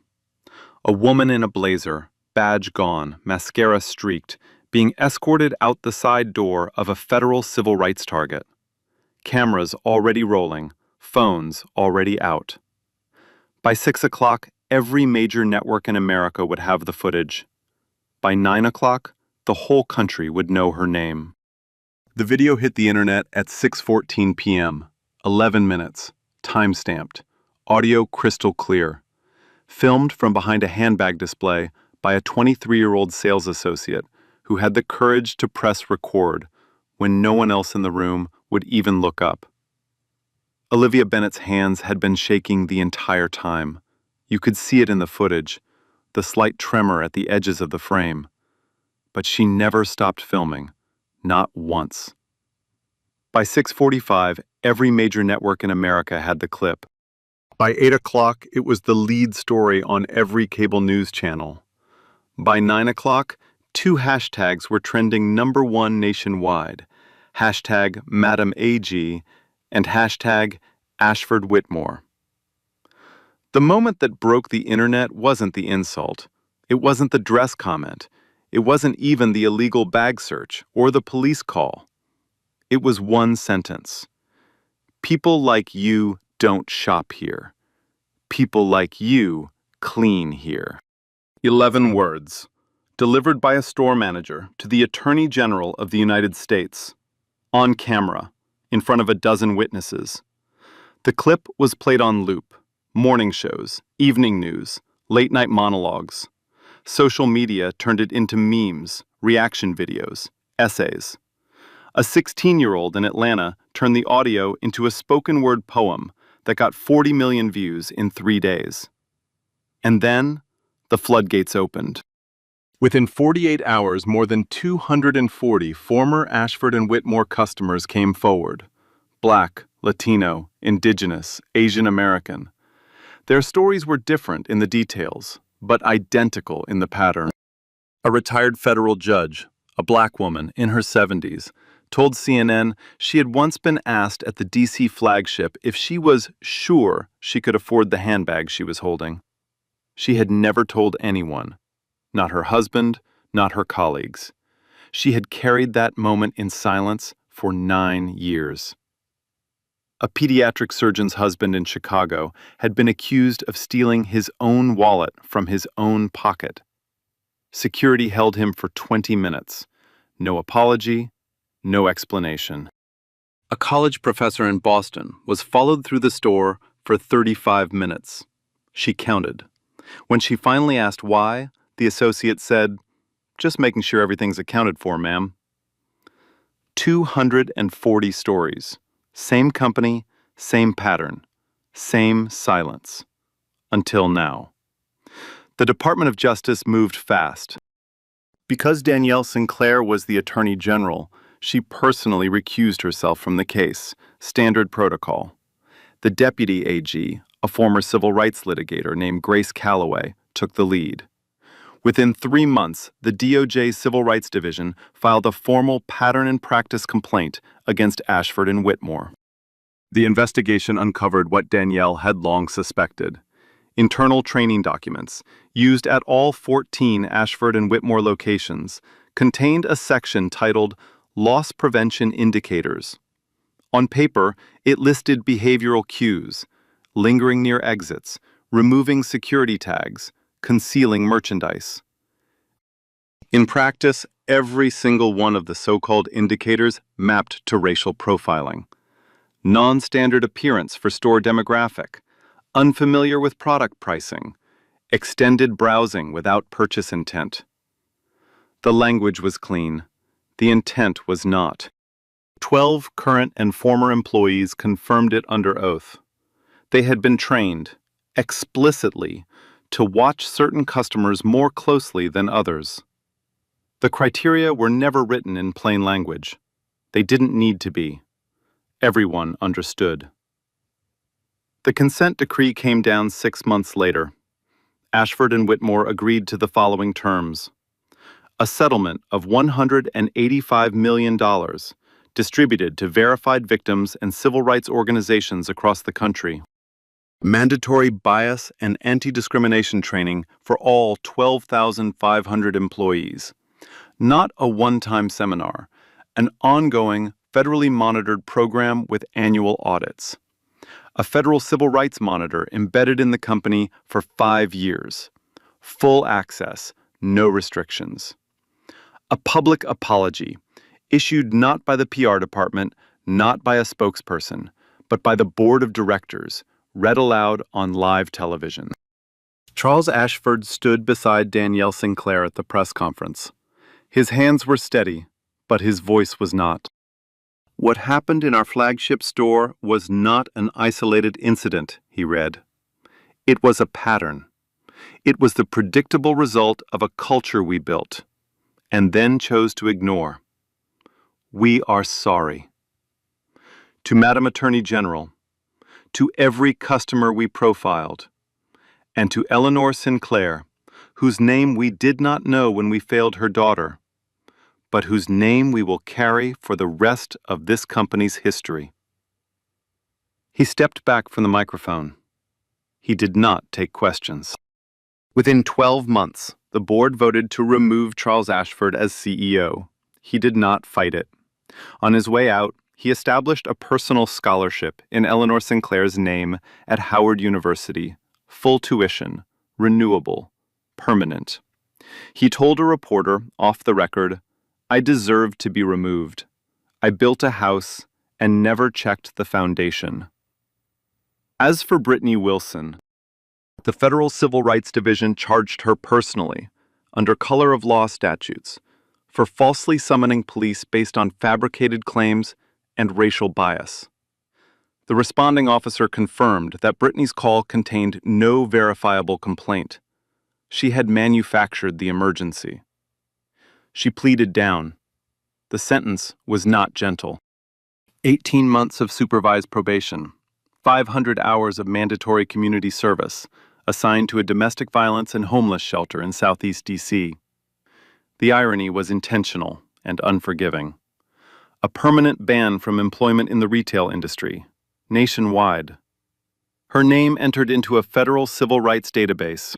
A woman in a blazer, badge gone, mascara streaked, being escorted out the side door of a federal civil rights target. Cameras already rolling, phones already out. By 6 o'clock, every major network in America would have the footage. By 9 o'clock, the whole country would know her name. The video hit the internet at 6:14 p.m., 11 minutes, time-stamped, audio crystal clear. Filmed from behind a handbag display by a 23-year-old sales associate who had the courage to press record when no one else in the room would even look up. Olivia Bennett's hands had been shaking the entire time. You could see it in the footage, the slight tremor at the edges of the frame. But she never stopped filming, not once. By 6:45, every major network in America had the clip. By 8 o'clock, it was the lead story on every cable news channel. By 9 o'clock, two hashtags were trending #1 nationwide. Hashtag Madam AG and hashtag Ashford Whitmore. The moment that broke the internet wasn't the insult. It wasn't the dress comment. It wasn't even the illegal bag search or the police call. It was one sentence. People like you don't shop here. People like you clean here. 11 words, delivered by a store manager to the Attorney General of the United States, on camera, in front of a dozen witnesses. The clip was played on loop, morning shows, evening news, late-night monologues. Social media turned it into memes, reaction videos, essays. A 16-year-old in Atlanta turned the audio into a spoken-word poem that got 40 million views in 3 days. And then, the floodgates opened. Within 48 hours, more than 240 former Ashford and Whitmore customers came forward. Black, Latino, Indigenous, Asian American. Their stories were different in the details, but identical in the pattern. A retired federal judge, a black woman in her 70s, told CNN she had once been asked at the D.C. flagship if she was sure she could afford the handbag she was holding. She had never told anyone, not her husband, not her colleagues. She had carried that moment in silence for 9 years. A pediatric surgeon's husband in Chicago had been accused of stealing his own wallet from his own pocket. Security held him for 20 minutes. No apology, no explanation. A college professor in Boston was followed through the store for 35 minutes. She counted. When she finally asked why, the associate said, "Just making sure everything's accounted for, ma'am." 240 stories. Same company, same pattern, same silence. Until now. The Department of Justice moved fast. Because Danielle Sinclair was the Attorney General, she personally recused herself from the case, standard protocol. The Deputy AG, a former civil rights litigator named Grace Calloway, took the lead. Within 3 months, the DOJ Civil Rights Division filed a formal pattern and practice complaint against Ashford and Whitmore. The investigation uncovered what Danielle had long suspected. Internal training documents, used at all 14 Ashford and Whitmore locations, contained a section titled Loss Prevention Indicators. On paper, it listed behavioral cues, lingering near exits, removing security tags, concealing merchandise. In practice, every single one of the so-called indicators mapped to racial profiling. Non-standard appearance for store demographic, unfamiliar with product pricing, extended browsing without purchase intent. The language was clean. The intent was not. 12 current and former employees confirmed it under oath. They had been trained, explicitly, to watch certain customers more closely than others. The criteria were never written in plain language. They didn't need to be. Everyone understood. The consent decree came down 6 months later. Ashford and Whitmore agreed to the following terms. A settlement of $185 million distributed to verified victims and civil rights organizations across the country. Mandatory bias and anti-discrimination training for all 12,500 employees. Not a one-time seminar, an ongoing, federally monitored program with annual audits. A federal civil rights monitor embedded in the company for 5 years. Full access, no restrictions. A public apology, issued not by the PR department, not by a spokesperson, but by the board of directors, read aloud on live television. Charles Ashford stood beside Danielle Sinclair at the press conference. His hands were steady, but his voice was not. What happened in our flagship store was not an isolated incident, he read. It was a pattern. It was the predictable result of a culture we built, and then chose to ignore. We are sorry. To Madam Attorney General, to every customer we profiled, and to Eleanor Sinclair, whose name we did not know when we failed her daughter, but whose name we will carry for the rest of this company's history. He stepped back from the microphone. He did not take questions. Within 12 months, the board voted to remove Charles Ashford as CEO. He did not fight it. On his way out, he established a personal scholarship in Eleanor Sinclair's name at Howard University, full tuition, renewable, permanent. He told a reporter, off the record, "I deserved to be removed. I built a house and never checked the foundation." As for Brittany Wilson, the Federal Civil Rights Division charged her personally, under color of law statutes, for falsely summoning police based on fabricated claims and racial bias. The responding officer confirmed that Brittany's call contained no verifiable complaint. She had manufactured the emergency. She pleaded down. The sentence was not gentle. 18 months of supervised probation, 500 hours of mandatory community service, assigned to a domestic violence and homeless shelter in Southeast D.C. The irony was intentional and unforgiving. A permanent ban from employment in the retail industry, nationwide. Her name entered into a federal civil rights database,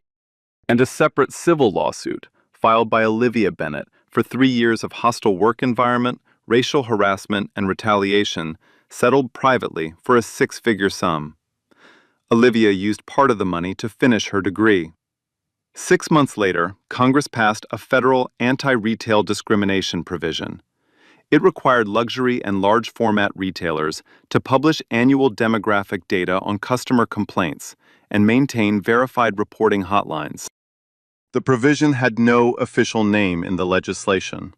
and a separate civil lawsuit filed by Olivia Bennett for 3 years of hostile work environment, racial harassment, and retaliation settled privately for a 6-figure sum. Olivia used part of the money to finish her degree. 6 months later, Congress passed a federal anti-retail discrimination provision. It required luxury and large-format retailers to publish annual demographic data on customer complaints and maintain verified reporting hotlines. The provision had no official name in the legislation,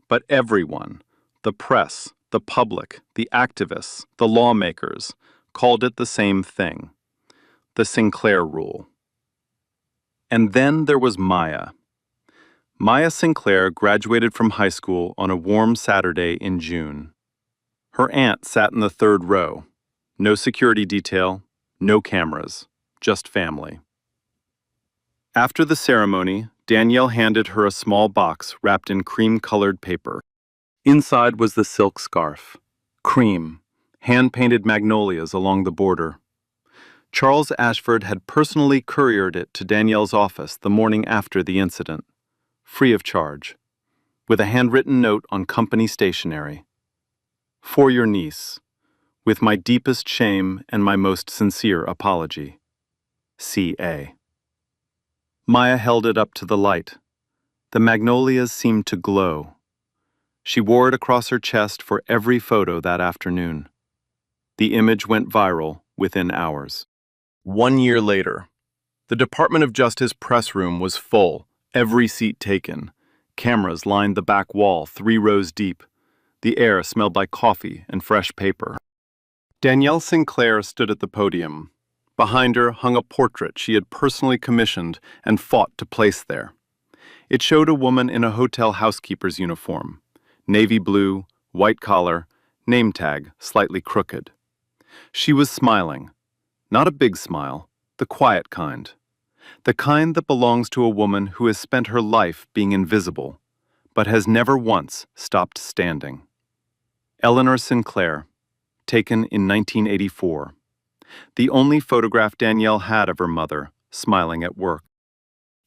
but everyone, the press, the public, the activists, the lawmakers, called it the same thing: the Sinclair Rule. And then there was Maya. Maya Sinclair graduated from high school on a warm Saturday in June. Her aunt sat in the 3rd row. No security detail, no cameras, just family. After the ceremony, Danielle handed her a small box wrapped in cream-colored paper. Inside was the silk scarf. Cream, hand-painted magnolias along the border. Charles Ashford had personally couriered it to Danielle's office the morning after the incident, free of charge, with a handwritten note on company stationery. "For your niece, with my deepest shame and my most sincere apology. C.A." Maya held it up to the light. The magnolias seemed to glow. She wore it across her chest for every photo that afternoon. The image went viral within hours. 1 year later, the Department of Justice press room was full, every seat taken. Cameras lined the back wall 3 rows deep. The air smelled like coffee and fresh paper. Danielle Sinclair stood at the podium. Behind her hung a portrait she had personally commissioned and fought to place there. It showed a woman in a hotel housekeeper's uniform, navy blue, white collar, name tag slightly crooked. She was smiling. Not a big smile, the quiet kind. The kind that belongs to a woman who has spent her life being invisible, but has never once stopped standing. Eleanor Sinclair, taken in 1984. The only photograph Danielle had of her mother, smiling at work.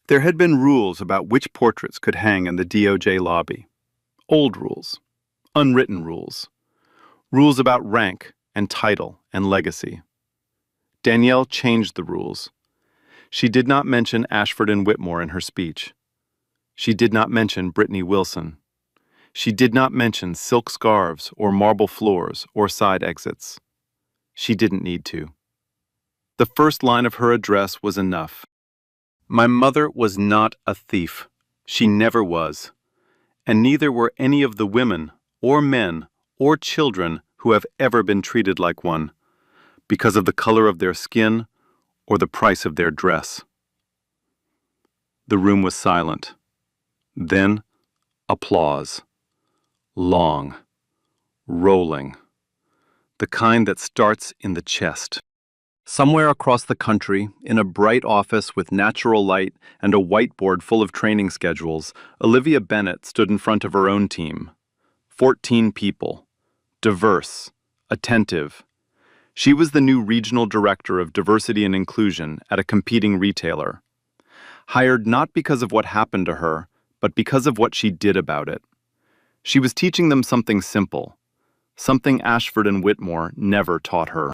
There had been rules about which portraits could hang in the DOJ lobby. Old rules, unwritten rules. Rules about rank and title and legacy. Danielle changed the rules. She did not mention Ashford and Whitmore in her speech. She did not mention Brittany Wilson. She did not mention silk scarves or marble floors or side exits. She didn't need to. The first line of her address was enough. My mother was not a thief. She never was. And neither were any of the women or men or children who have ever been treated like one, because of the color of their skin or the price of their dress. The room was silent. Then, applause. Long, rolling. The kind that starts in the chest. Somewhere across the country, in a bright office with natural light and a whiteboard full of training schedules, Olivia Bennett stood in front of her own team. 14 people. Diverse. Attentive. She was the new regional director of diversity and inclusion at a competing retailer. Hired not because of what happened to her, but because of what she did about it. She was teaching them something simple, something Ashford and Whitmore never taught her.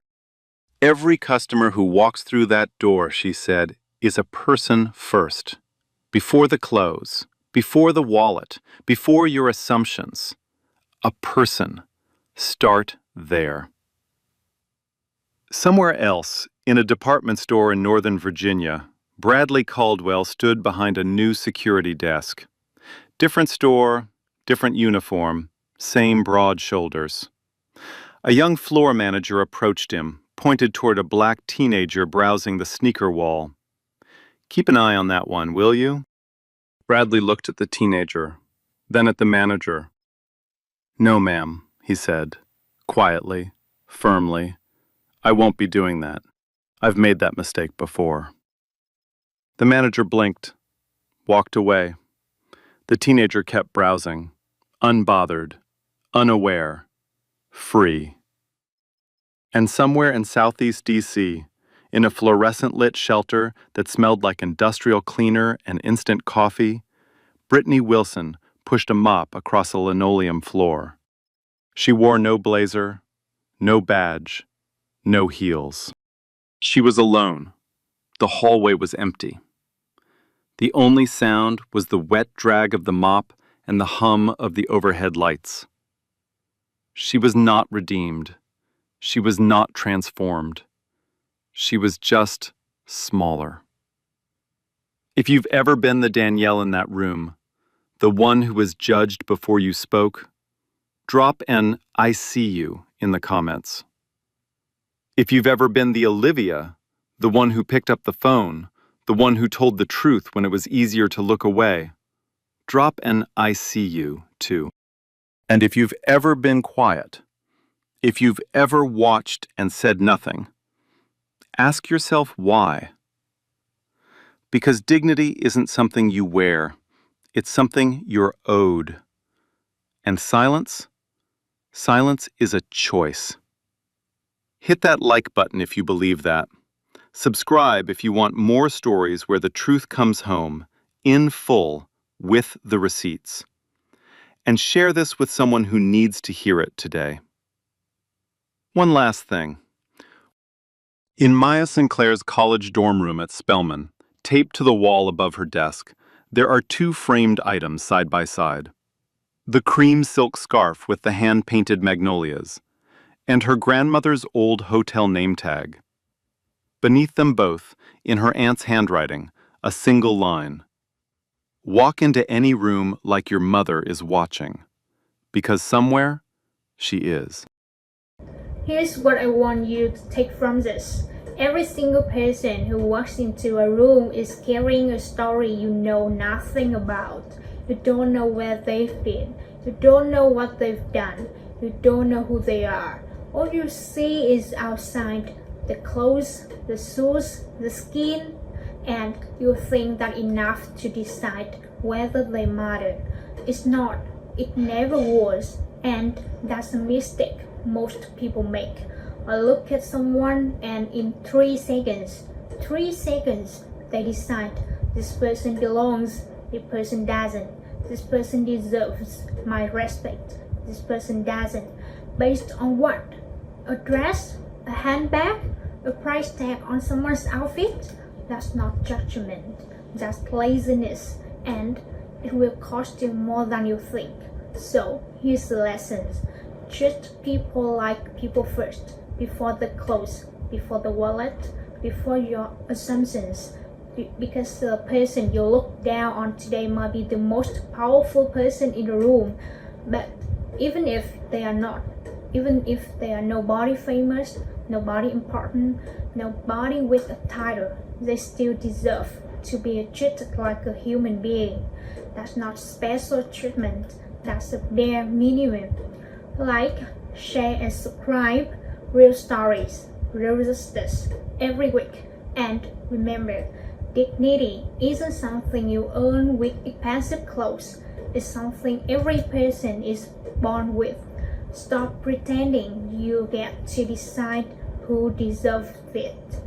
Every customer who walks through that door, she said, is a person first. Before the clothes, before the wallet, before your assumptions. A person. Start there. Somewhere else, in a department store in Northern Virginia, Bradley Caldwell stood behind a new security desk. Different store, different uniform, same broad shoulders. A young floor manager approached him, pointed toward a black teenager browsing the sneaker wall. "Keep an eye on that one, will you?" Bradley looked at the teenager, then at the manager. "No, ma'am," he said, quietly, firmly. "I won't be doing that. I've made that mistake before." The manager blinked, walked away. The teenager kept browsing, unbothered, unaware, free. And somewhere in Southeast D.C., in a fluorescent-lit shelter that smelled like industrial cleaner and instant coffee, Brittany Wilson pushed a mop across a linoleum floor. She wore no blazer, no badge, no heels. She was alone. The hallway was empty. The only sound was the wet drag of the mop and the hum of the overhead lights. She was not redeemed. She was not transformed. She was just smaller. If you've ever been the Danielle in that room, the one who was judged before you spoke, drop an "I see you" in the comments. If you've ever been the Olivia, the one who picked up the phone, the one who told the truth when it was easier to look away, drop an "I see you" too. And if you've ever been quiet, if you've ever watched and said nothing, ask yourself why. Because dignity isn't something you wear, it's something you're owed. And silence is a choice. Hit that like button if you believe that. Subscribe if you want more stories where the truth comes home, in full, with the receipts. And share this with someone who needs to hear it today. One last thing. In Maya Sinclair's college dorm room at Spelman, taped to the wall above her desk, there are two framed items side by side. The cream silk scarf with the hand-painted magnolias, and her grandmother's old hotel name tag. Beneath them both, in her aunt's handwriting, a single line. Walk into any room like your mother is watching, because somewhere she is. Here's what I want you to take from this. Every single person who walks into a room is carrying a story you know nothing about. You don't know where they've been. You don't know what they've done. You don't know who they are. All you see is outside, the clothes, the shoes, the skin, and you think that enough to decide whether they matter. It's not. It never was. And that's a mistake most people make. I look at someone and in 3 seconds, they decide this person belongs, this person doesn't, this person deserves my respect, this person doesn't. Based on what? A dress? A handbag? A price tag on someone's outfit? That's not judgment, that's laziness, and it will cost you more than you think. So here's the lessons. Treat people like people first, before the clothes, before the wallet, before your assumptions. Because the person you look down on today might be the most powerful person in the room, but even if they are not, even if they are nobody famous, nobody important, nobody with a title, they still deserve to be treated like a human being. That's not special treatment, that's a bare minimum. Like, share and subscribe. Real stories, real justice. every week. And remember, dignity isn't something you earn with expensive clothes. It's something every person is born with. Stop pretending you get to decide who deserves it.